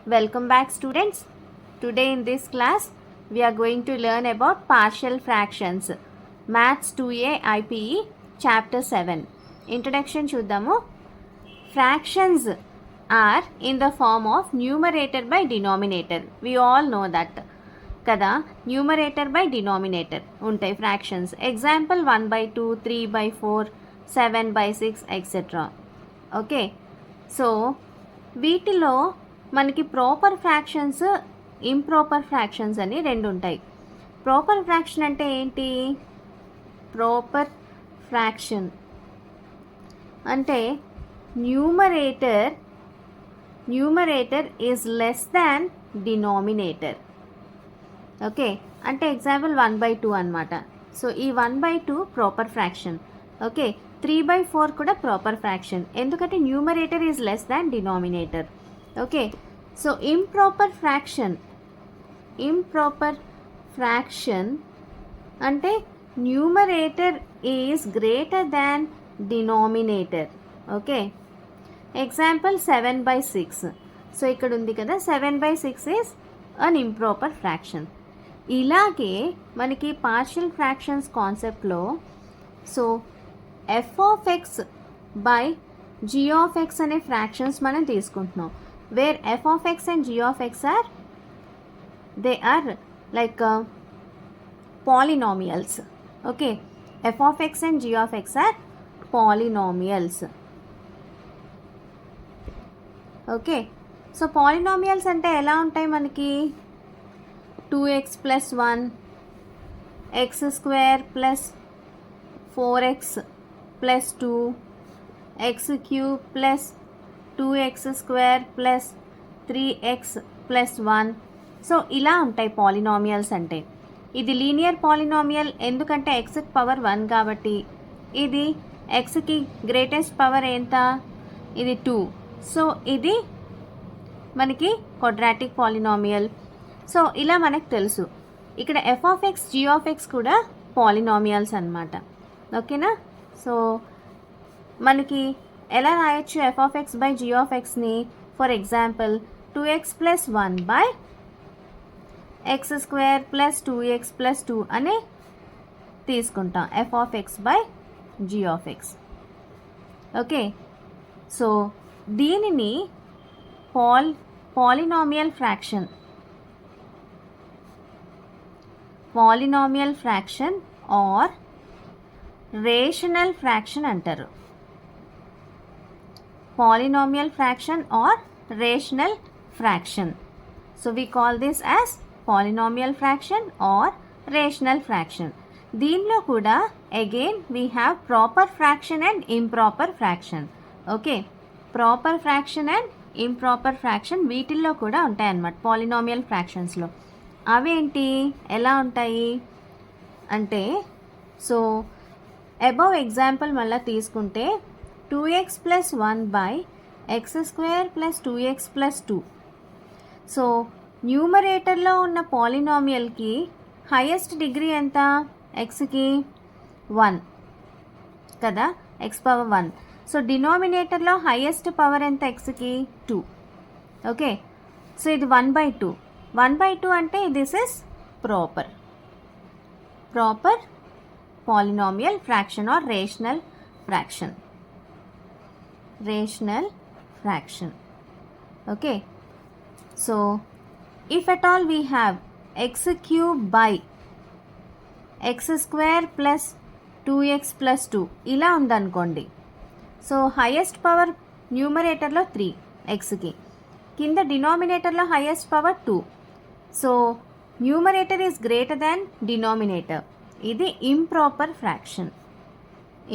Welcome back students. Today in this class we are going to learn about partial fractions. Maths 2A IPE chapter 7. Introduction చూద్దాము. Fractions are in the form of numerator by denominator. We all know that. కదా numerator by denominator ఉంటాయి fractions. Example 1/2, 3/4, 7/6 etcetera. Okay, so వీటిలో మనకి proper fractions, improper fractions అని రెండు ఉంటాయి. Proper fraction అంటే ఏంటి? ప్రాపర్ ఫ్రాక్షన్ అంటే numerator is less than denominator. Okay, అంటే ఎగ్జాంపుల్ 1/2 అనమాట. సో ఈ 1/2 ప్రాపర్ ఫ్రాక్షన్. ఓకే, 3/4 కూడా ప్రాపర్ ఫ్రాక్షన్, ఎందుకంటే numerator is less than denominator. Okay, so improper fraction అంటే numerator is greater than denominator. Okay, example 7/6. So ఇక్కడ ఉంది కదా, 7/6 ఈజ్ అన్ ఇంప్రాపర్ ఫ్రాక్షన్. ఇలాగే మనకి పార్షియల్ ఫ్రాక్షన్స్ కాన్సెప్ట్లో సో f(x) బై g(x) అనే ఫ్రాక్షన్స్ మనం తీసుకుంటున్నాం. Where f(x) and g(x) are like polynomials. Okay, f(x) and g(x) are polynomials. Okay, so polynomials అంటే ఎలా ఉంటాయి మనకి? 2x + 1, x² + 4x + 2, x³ + 2x² + 3x + 1. So ఇలా ఉంటాయి పాలినామియల్స్ అంటే. ఇది లీనియర్ పాలినామియల్ ఎందుకంటే xకి పవర్ 1 కాబట్టి. ఇది xకి గ్రేటెస్ట్ పవర్ ఎంత? ఇది 2. సో ఇది మనకి క్వాడ్రాటిక్ పాలినామియల్. సో ఇలా మనకు తెలుసు. ఇక్కడ f(x), g(x) కూడా పాలినామియల్స్ అన్నమాట. ఓకేనా? సో మనకి ఎలా రాయొచ్చు f(x) బై g(x)ని? For example 2x + 1 by x² + 2x + 2 అని తీసుకుంటాం f(x) by g(x). Okay, so దీనిని polynomial fraction are rational fraction అంటారు. Polynomial fraction are rational fraction. So we call this as polynomial fraction are rational fraction. దీనిలో కూడా again we have proper fraction and improper fraction. Okay, proper fraction and improper fraction వీటిల్లో కూడా ఉంటాయన్నమాట polynomial ఫ్రాక్షన్స్లో. అవేంటి, ఎలా ఉంటాయి అంటే, సో అబౌవ్ ఎగ్జాంపుల్ మళ్ళీ తీసుకుంటే 2x + 1 by x² + 2x + 2. So న్యూమరేటర్లో ఉన్న పాలినామియల్కి హైయెస్ట్ డిగ్రీ ఎంత? xకి 1 కదా, x⁻1. సో డినామినేటర్లో హైయెస్ట్ పవర్ ఎంత? xకి 2. ఓకే, సో ఇది 1/2 అంటే this is proper polynomial fraction are rational fraction. Okay, so if at all we have x³ by x² + 2x + 2 ఇలా ఉందనుకోండి. So highest power న్యూమరేటర్లో 3 xకి, కింద డినామినేటర్లో highest power 2. So numerator is greater than denominator. ఇది improper fraction,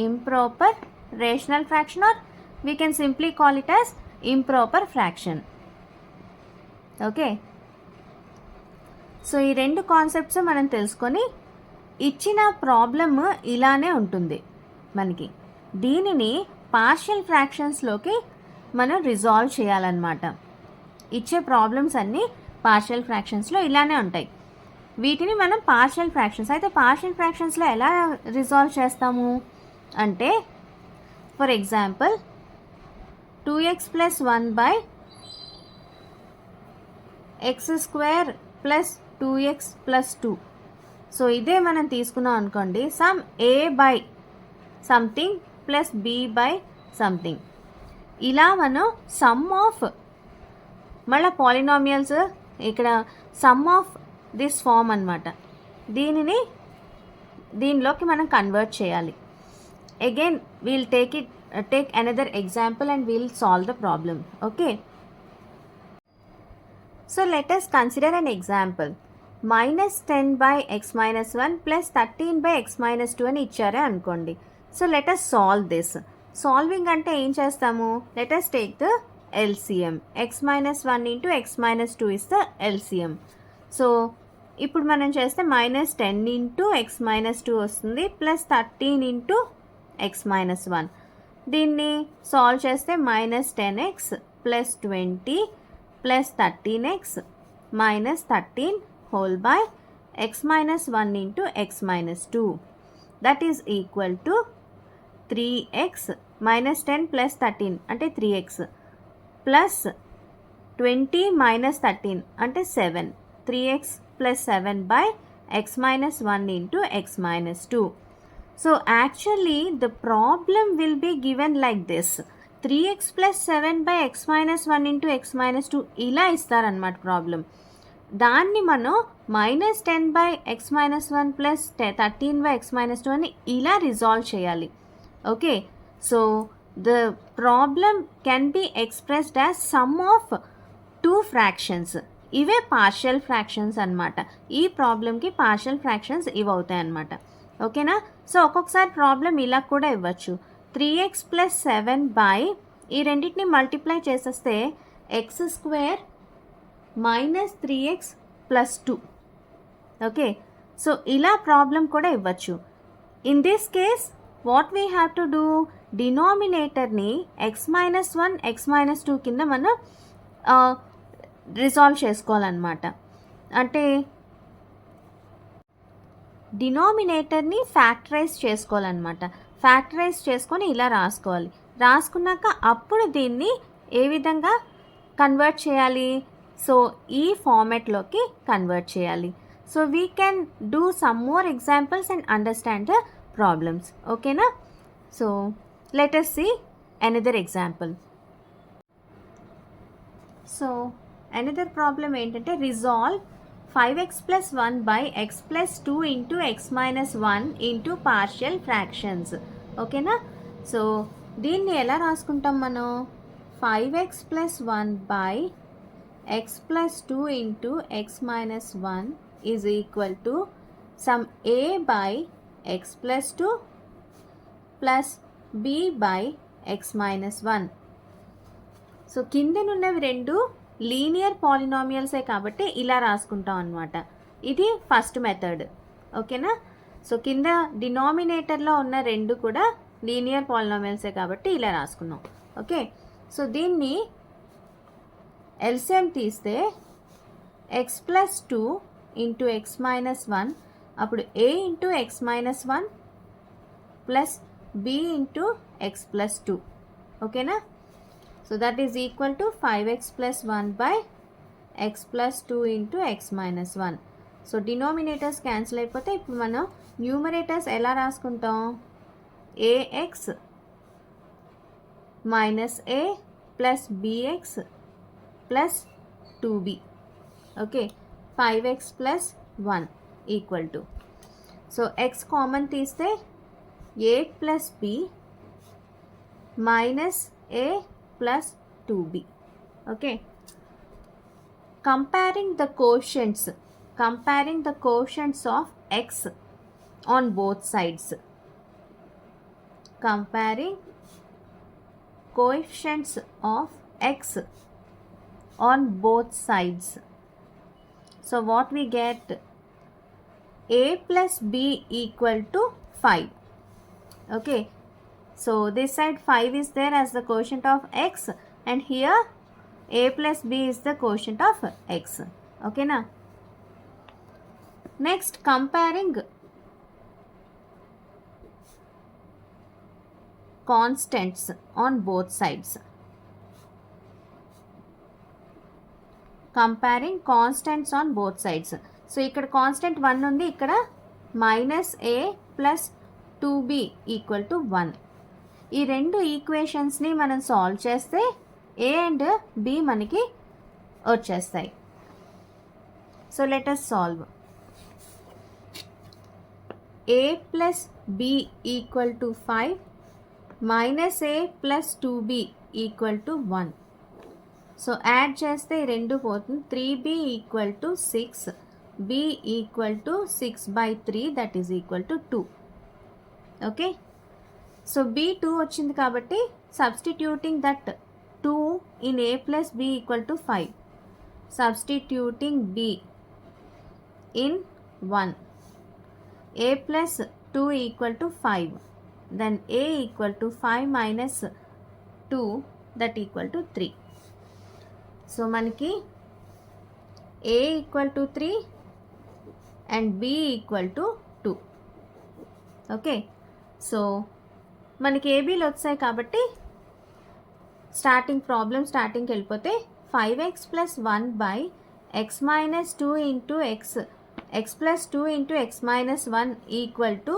improper rational fraction, or we can simply call it as improper fraction. Okay, so ఈ రెండు concepts మనం తెలుసుకొని ఇచ్చిన ప్రాబ్లమ్ ఇలానే ఉంటుంది మనకి. దీనిని పార్షియల్ ఫ్రాక్షన్స్లోకి మనం రిజాల్వ్ చేయాలన్నమాట. ఇచ్చే ప్రాబ్లమ్స్ అన్నీ పార్షియల్ ఫ్రాక్షన్స్లో ఇలానే ఉంటాయి. వీటిని మనం పార్షియల్ ఫ్రాక్షన్స్. అయితే పార్షియల్ ఫ్రాక్షన్స్లో ఎలా రిజాల్వ్ చేస్తాము అంటే, for example 2x + 1 by x square plus 2x plus 2. So ఇదే మనం తీసుకున్నాం అనుకోండి, sum a by something plus b by something. ఇలా మనం సమ్ ఆఫ్ మళ్ళీ పాలినామియల్స్ ఇక్కడ సమ్ ఆఫ్ దిస్ ఫామ్ అనమాట. దీనిలోకి మనం కన్వర్ట్ చేయాలి. Again we'll take another example and we'll solve the problem. Okay, so let us consider an example. -10 by x minus 1 plus 13 by x minus 2 అని ఇచ్చారే అనుకోండి. So let us solve this. Solving అంటే ఏం చేస్తాము, let us take the LCM. x minus 1 into x minus 2 is the LCM. So ఇప్పుడు మనం చేస్తే -10 into x minus 2 వస్తుంది plus 13 into x minus 1. దీన్ని సాల్వ్ చేస్తే -10x plus 20 plus 13x minus 13 whole by x minus 1 into x minus 2. That is equal to 3x minus 10 plus 13 అంటే 3x plus 20 minus 13 అంటే 7. 3x plus 7 by x minus 1 into x minus 2. So actually the problem will be given like this. 3x plus 7 by x minus 1 into x minus 2 ఇలా ఇస్తారన్నమాట problem. దాన్ని మనం -10 by x minus 1 plus 13 by x minus 2 అని ఇలా resolve చేయాలి. Okay, so the problem can be expressed as some of 2 fractions. ఇవే partial fractions అన్నమాట. ఈ ప్రాబ్లంకి పార్షియల్ ఫ్రాక్షన్స్ ఇవి అవుతాయి అన్నమాట. ఓకేనా, సో ఒక్కొక్కసారి ప్రాబ్లం ఇలా కూడా ఇవ్వచ్చు. 3x ప్లస్ 7 బై ఈ రెండింటిని మల్టిప్లై చేసేస్తే x square minus 3x plus 2. Okay, so ఇలా ప్రాబ్లం కూడా ఇవ్వచ్చు. In this case what we have to do, డినామినేటర్ని x minus 1 x minus 2 కింద మనం రిజాల్వ్ చేసుకోవాలన్నమాట. అంటే డినామినేటర్ని ఫ్యాక్టరైజ్ చేసుకోవాలన్నమాట. ఫ్యాక్టరైజ్ చేసుకొని ఇలా రాసుకోవాలి. రాసుకున్నాక అప్పుడు దీన్ని ఏ విధంగా కన్వర్ట్ చేయాలి, సో ఈ ఫార్మాట్లోకి కన్వర్ట్ చేయాలి. So we can do some more examples and understand the problems. ఓకేనా, so let us see another example. So another problem ఏంటంటే resolve 5x plus 1 by x plus 2 into x minus 1 into partial fractions. ఓకేనా, so దీన్ని ఎలా రాసుకుంటాం మనం, 5x plus 1 by x plus 2 into x minus 1 is equal to some a by x plus 2 plus b by x minus 1. So కిందనున్నవి రెండు linear పాలినామియల్సే కాబట్టి ఇలా రాసుకుంటాం అన్నమాట. ఇది ఫస్ట్ మెథడ్. ఓకేనా, సో కింద డినామినేటర్లో ఉన్న రెండు కూడా లీనియర్ పాలినామియల్సే కాబట్టి ఇలా రాసుకున్నాం. ఓకే, సో దీన్ని ఎల్సిఎం తీస్తే x plus 2 into X minus 1, అప్పుడు a into X minus 1 plus b into X plus 2. ఓకేనా, so that is equal to 5x plus 1 by X plus 2 into X minus 1. So denominators cancel అయిపోతే ఇప్పుడు మనం numerators ఎలా రాసుకుంటాం, ax minus a plus bx plus 2b. Okay, 5x plus 1 equal to, so x common తీస్తే 8 plus b minus a plus 2b. Okay, comparing the quotients of x on both sides. Comparing coefficients of x on both sides. So what we get, a plus b equal to 5. Okay, so this side 5 is there as the quotient of x, and here a plus b is the quotient of x. Okay na. Next, comparing constants on both sides. Comparing constants on both sides. So ఇక్కడ constant 1 ఉంది, ఇక్కడ -a plus 2b equal to 1. ఈ రెండు ఈక్వేషన్స్ని మనం solve చేస్తే a and b మనకి వచ్చేస్తాయి. So let us solve. a plus b equal to 5 minus a plus 2b equal to 1. So add చేస్తే రెండు పోతుంది. 3b equal to 6, b equal to 6/3 that is equal to 2. Okay, so b 2 వచ్చింది కాబట్టి substituting that 2 in a plus b equal to 5, substituting b in 1, a plus 2 equal to 5, then a equal to 5 minus 2 that equal to 3. So మనకి a equal to 3 and b equal to 2. Okay, so మనకి ఏబీలు వచ్చాయి కాబట్టి స్టార్టింగ్కి వెళ్ళిపోతే 5x plus 1 by x minus 2 into x plus 2 into x minus 1 equal to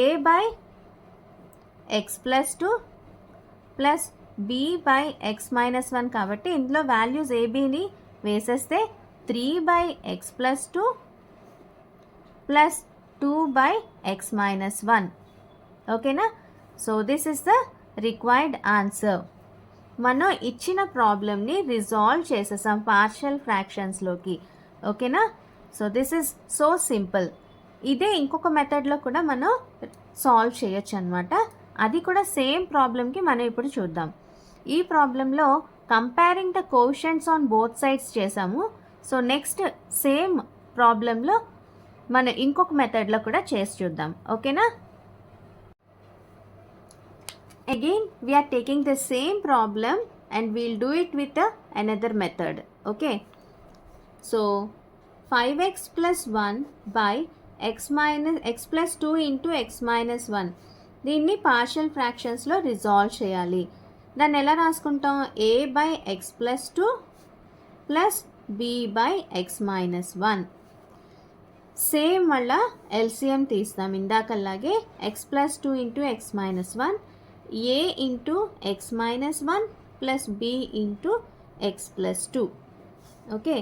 a by x plus 2 plus b by x minus 1 కాబట్టి ఇందులో values ఏబీని వేసేస్తే 3 by x plus 2 plus 2 by x minus 1. ఓకేనా? So this is the required answer. మనం ఇచ్చిన ప్రాబ్లమ్ని resolve చేసేసాం partial ఫ్రాక్షన్స్లోకి. ఓకేనా? So this is so simple. ఇదే ఇంకొక మెథడ్లో కూడా మనం సాల్వ్ చేయొచ్చు అనమాట. అది కూడా సేమ్ ప్రాబ్లమ్కి మనం ఇప్పుడు చూద్దాం. ఈ ప్రాబ్లంలో comparing the quotients on both sides చేసాము. సో నెక్స్ట్ సేమ్ ప్రాబ్లంలో మనం ఇంకొక మెథడ్లో కూడా చేసి చూద్దాం. ఓకేనా? Again we are taking the same problem and we'll do it with another method. Okay, so 5x plus 1 by x plus 2 into x minus 1 దీన్ని పార్షియల్ ఫ్రాక్షన్స్లో రిజాల్వ్ చేయాలి. దాన్ని ఎలా రాసుకుంటాం? a by x plus 2 plus b by x minus 1. Same మళ్ళా LCM తీస్తాం ఇందాకలాగే. x plus 2 into x minus 1, a into x minus 1 plus b into x plus 2. Okay,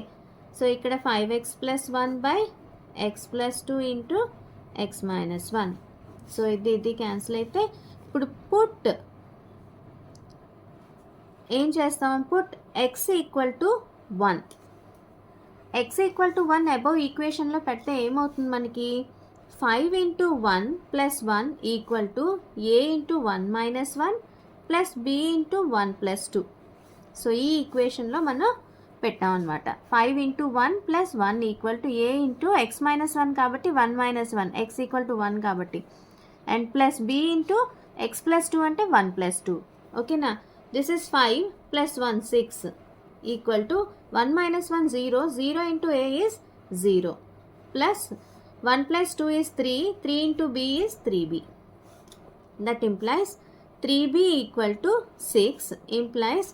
so ఇక్కడ 5x plus 1 by x plus 2 into x minus 1. So ఇది cancel అయితే ఇప్పుడు put ఏం చేస్తాం? Put x equal to 1. x equal to 1 above ఈక్వేషన్లో పెడితే ఏమవుతుంది మనకి? 5 into 1 plus 1 equal to a into 1 minus 1 plus b into 1 plus 2. So ఈ ఈక్వేషన్లో మనం పెట్టాం అనమాట. 5 into 1 plus 1 equal to a into x minus 1 కాబట్టి 1 minus 1, x equal to 1 కాబట్టి, and plus b into x plus 2 అంటే 1 plus 2. ఓకేనా? This is 5 plus 1 6 equal to 1 minus 1 0, 0 into a is 0 plus 1 plus 2 is 3, 3 into b is 3b. That implies 3b equal to 6 implies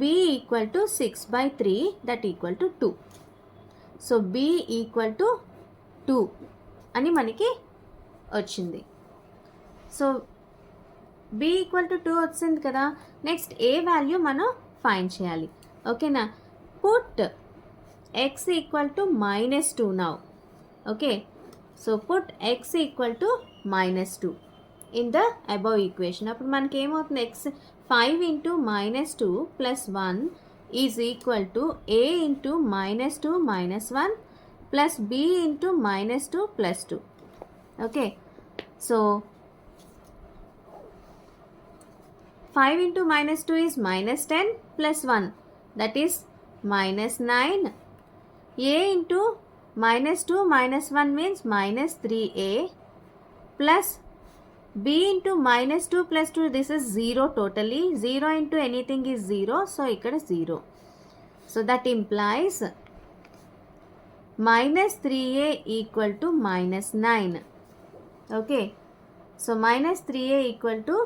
b equal to 6/3 that equal to 2. So b equal to 2 అని మనకి వచ్చింది. So b equal to 2 వచ్చింది కదా. Next a value మనం find చేయాలి. ఓకేనా? Put x equal to -2 now. Okay, so put x equal to -2 in the above equation. అప్పుడు మనకి ఏమవుతుంది? x 5 into -2 plus 1 is equal to a into -2 minus 1 plus b into -2 plus 2. Okay, so 5 into -2 is -10 plus 1 that is -9. a into -2 minus 1 means -3a plus b into -2 plus 2, this is 0 totally. 0 into anything is 0, so ikkada 0. So that implies -3a equal to -9. Okay, so -3a equal to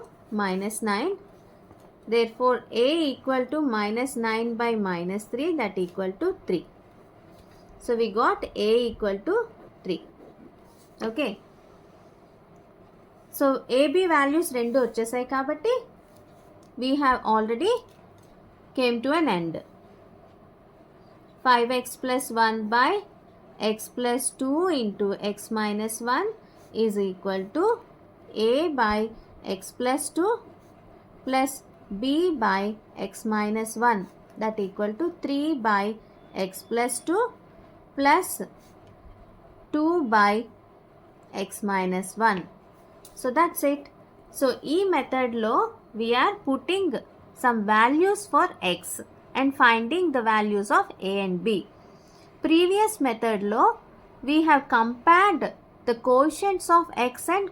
-9. Therefore, a equal to minus 9 by minus 3, that equal to 3. So, we got a equal to 3. Okay. So, ab values రెండు వచ్చేసాయి కాబట్టి we have already came to an end. 5x plus 1 by x plus 2 into x minus 1 is equal to a by x plus 2 plus b by x minus 1, that equal to 3 by x plus 2 plus 2 by x minus 1. So that's it. So ఈ మెథడ్లో we are putting some values for x and finding the values of a and b. Previous మెథడ్లో we have compared the coefficients of x and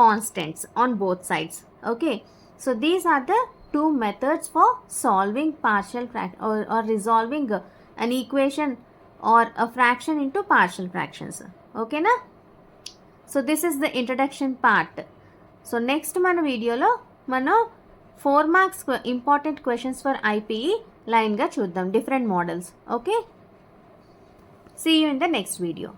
constants on both sides. Okay. So these are the two methods for solving partial or resolving an equation or a fraction into partial fractions. Okay na? So this is the introduction part. So next మన వీడియోలో మనం 4 marks important questions for IPE లైన్గా చూద్దాం, different models. Okay. See you in the next video.